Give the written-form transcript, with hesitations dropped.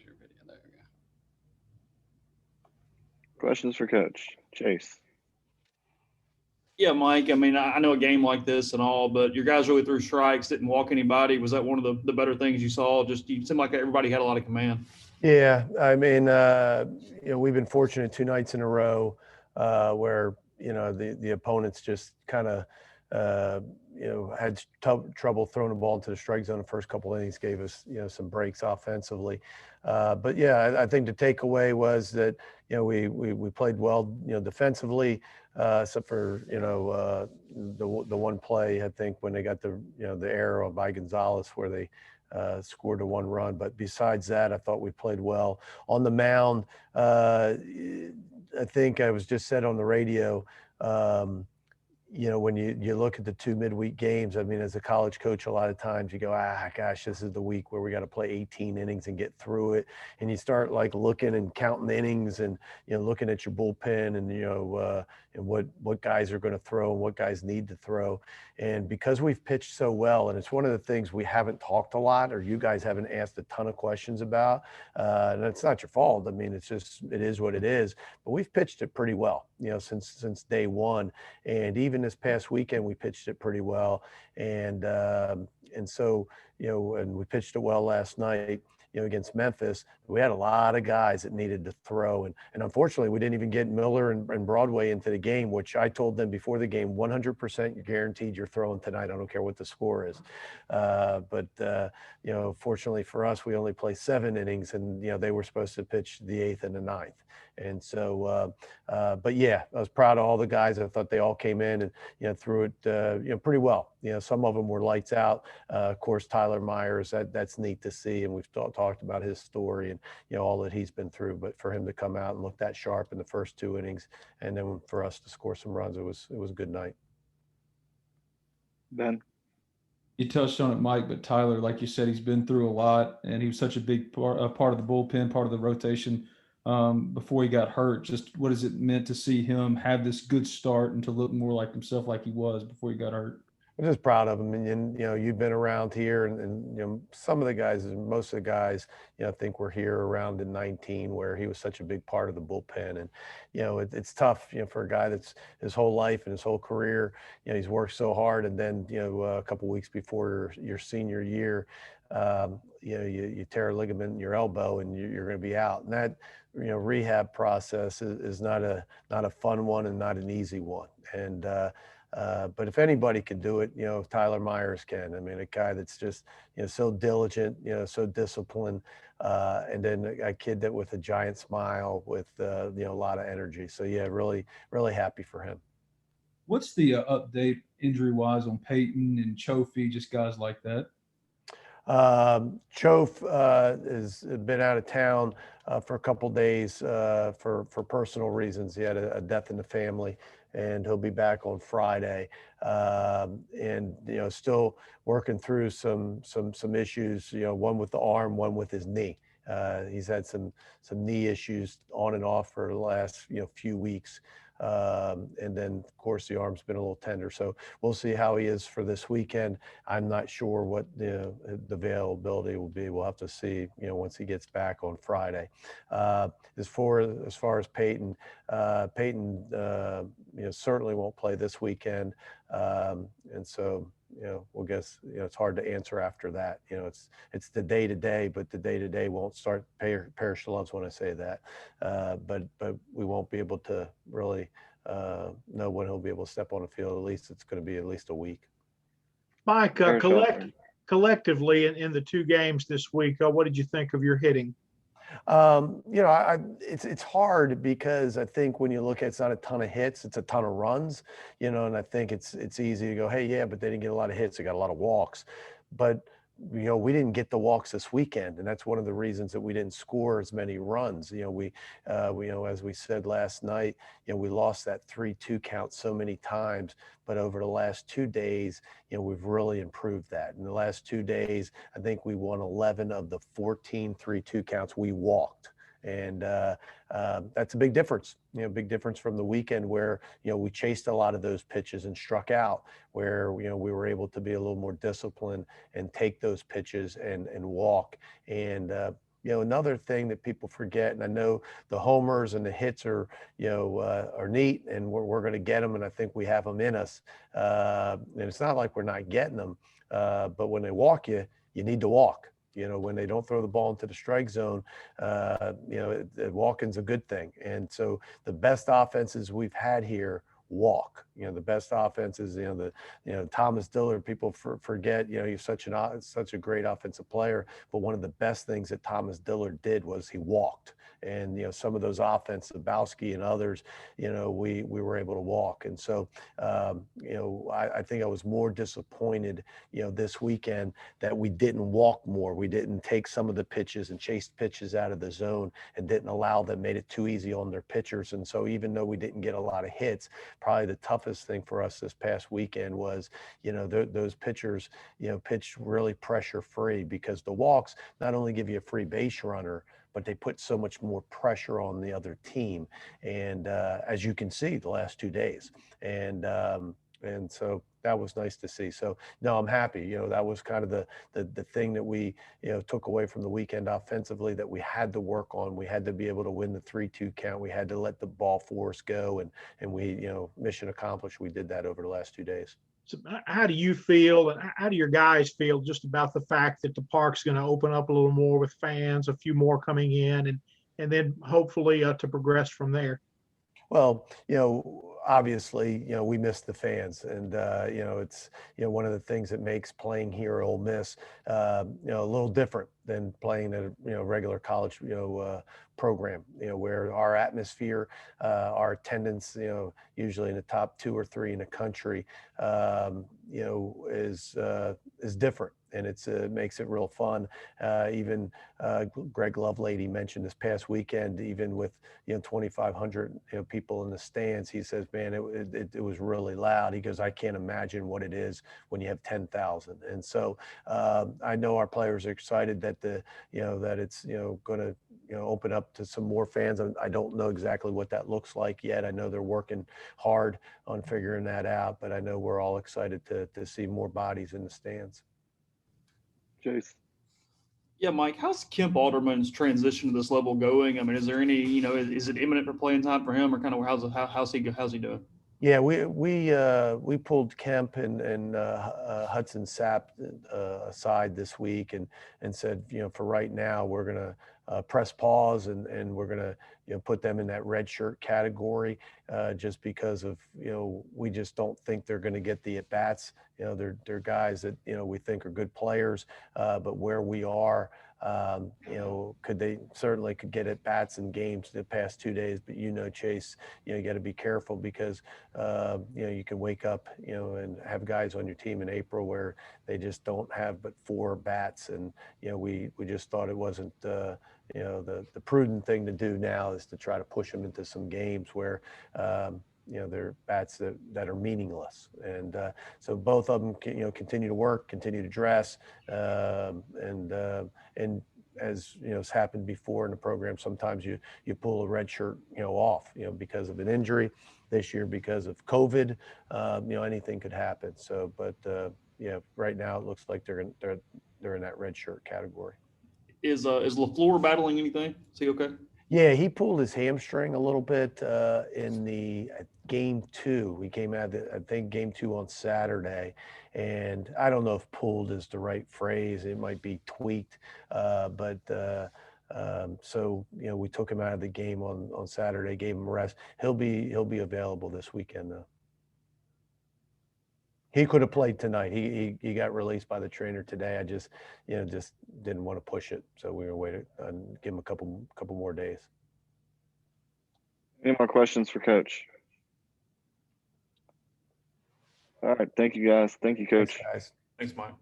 There's your video. There we go. Questions for Coach Chase. Yeah, Mike. I mean, I know a game like this and all, but your guys really threw strikes, didn't walk anybody. Was that one of the better things you saw? Just you seemed like everybody had a lot of command. Yeah, I mean, we've been fortunate 2 nights in a row where the opponents just kind of had trouble throwing the ball into the strike zone. The first couple innings gave us some breaks offensively, but yeah, I think the takeaway was that we played well defensively, except for the one play I think when they got the error by Gonzalez where they scored a 1 run. But besides that, I thought we played well. On the mound, I think I was just said on the radio, when you look at the 2 midweek games, I mean, as a college coach, a lot of times you go, gosh, this is the week where we got to play 18 innings and get through it. And you start like looking and counting innings and, looking at your bullpen and, and what guys are going to throw and what guys need to throw. And because we've pitched so well, and it's one of the things we haven't talked a lot, or you guys haven't asked a ton of questions about, and it's not your fault. I mean, it is what it is, but we've pitched it pretty well, since day one. And even this past weekend, we pitched it pretty well. And so, and we pitched it well last night, against Memphis. We had a lot of guys that needed to throw. And unfortunately, we didn't even get Miller and Broadway into the game, which I told them before the game, 100% you're guaranteed you're throwing tonight. I don't care what the score is. But fortunately for us, we only play 7 innings and, they were supposed to pitch the 8th and the 9th. And so, but yeah, I was proud of all the guys. I thought they all came in and, threw it, pretty well. Some of them were lights out. Of course, Tyler Myers, that's neat to see. And we've talked about his story and, all that he's been through, but for him to come out and look that sharp in the first 2 innings, and then for us to score some runs, it was a good night. Ben? You touched on it, Mike, but Tyler, like you said, he's been through a lot, and he was such a big part of the bullpen, part of the rotation before he got hurt. Just what has it meant to see him have this good start and to look more like himself like he was before he got hurt? I'm just proud of him. And you've been around here and some of the guys, most of the guys, I think were here around in 19 where he was such a big part of the bullpen. And, it's tough, for a guy that's his whole life and his whole career, he's worked so hard. And then, a couple of weeks before your senior year, you tear a ligament in your elbow and you're going to be out. And that, rehab process is not a fun one and not an easy one. And, but if anybody can do it, Tyler Myers can. I mean, a guy that's just, so diligent, so disciplined, and then a kid that with a giant smile with, a lot of energy. So yeah, really, really happy for him. What's the update injury-wise on Peyton and Chofie, just guys like that? Chof has been out of town for a couple days for personal reasons. He had a death in the family, and he'll be back on Friday. And still working through some issues. One with the arm, one with his knee. He's had some knee issues on and off for the last few weeks. And then, of course, the arm's been a little tender. So we'll see how he is for this weekend. I'm not sure what the availability will be. We'll have to see, once he gets back on Friday. As far as Peyton, certainly won't play this weekend. And so, we'll guess, it's hard to answer after that. It's the day-to-day, but the day-to-day won't start perish the loves when I say that. But we won't be able to really know when he'll be able to step on the field. At least it's going to be at least a week. Mike, collectively in the 2 games this week, what did you think of your hitting? It's hard because I think when you look at it's not a ton of hits, it's a ton of runs, and I think it's easy to go, hey, yeah, but they didn't get a lot of hits. They got a lot of walks. But, we didn't get the walks this weekend. And that's one of the reasons that we didn't score as many runs. We as we said last night, we lost that 3-2 count so many times. But over the last 2 days, we've really improved that. In the last 2 days, I think we won 11 of the 14 3-2 counts we walked. And that's a big difference, big difference from the weekend where, we chased a lot of those pitches and struck out, where, we were able to be a little more disciplined and take those pitches and walk. And, another thing that people forget, and I know the homers and the hits are neat, and we're going to get them, and I think we have them in us. And it's not like we're not getting them, but when they walk you, you need to walk. When they don't throw the ball into the strike zone, walking's a good thing. And so the best offenses we've had here walk. The best offenses, Thomas Dillard, people forget, he's such a great offensive player, but one of the best things that Thomas Dillard did was he walked. And, some of those offenses, Bowski and others, we were able to walk. And so, I think I was more disappointed, this weekend that we didn't walk more. We didn't take some of the pitches and chase pitches out of the zone and didn't allow them, made it too easy on their pitchers. And so even though we didn't get a lot of hits, probably the toughest thing for us this past weekend was, those pitchers, pitched really pressure free, because the walks not only give you a free base runner, but they put so much more pressure on the other team. And as you can see the last 2 days, and so that was nice to see. So no, I'm happy. That was kind of the thing that we, took away from the weekend offensively, that we had to work on. We had to be able to win the 3-2 count. We had to let the ball force go, and we, mission accomplished. We did that over the last 2 days. So how do you feel, and how do your guys feel just about the fact that the park's going to open up a little more with fans, a few more coming in, and then hopefully to progress from there? Well, obviously, we miss the fans, and it's one of the things that makes playing here at Ole Miss, a little different than playing at a regular college, program, where our atmosphere, our attendance, usually in the top 2 or 3 in the country, is different. And it makes it real fun. Even Greg Lovelady mentioned this past weekend, even with 2,500 people in the stands, he says, man, it was really loud. He goes, I can't imagine what it is when you have 10,000. And so I know our players are excited that that it's going to open up to some more fans. I don't know exactly what that looks like yet. I know they're working hard on figuring that out, but I know we're all excited to see more bodies in the stands. Jace. Yeah, Mike, how's Kemp Alderman's transition to this level going? I mean, is there any, is it imminent for playing time for him, or kind of how's he doing? Yeah, we pulled Kemp and Hudson Sapp aside this week and said, for right now we're gonna press pause and we're gonna put them in that red shirt category, just because of we just don't think they're gonna get the at bats. They're guys that we think are good players, but where we are. They certainly could get at bats in games the past 2 days, but Chase, you got to be careful because you can wake up and have guys on your team in April where they just don't have but 4 bats, and we just thought it wasn't the prudent thing to do now is to try to push them into some games where they're bats that are meaningless. And so both of them continue to work, continue to dress, and as has happened before in the program, sometimes you pull a red shirt off because of an injury. This year because of COVID, anything could happen. So, but right now it looks like they're in that red shirt category. Is LaFleur battling anything? Is he okay? Yeah, he pulled his hamstring a little bit in the game 2. We came out, I think, game 2 on Saturday, and I don't know if pulled is the right phrase. It might be tweaked, but so we took him out of the game on Saturday, gave him a rest. He'll be available this weekend though. He could have played tonight. He got released by the trainer today. I just didn't want to push it, so we were waiting and give him a couple more days. Any more questions for Coach? All right. Thank you, guys. Thank you, Coach. Thanks, guys. Thanks, Mike.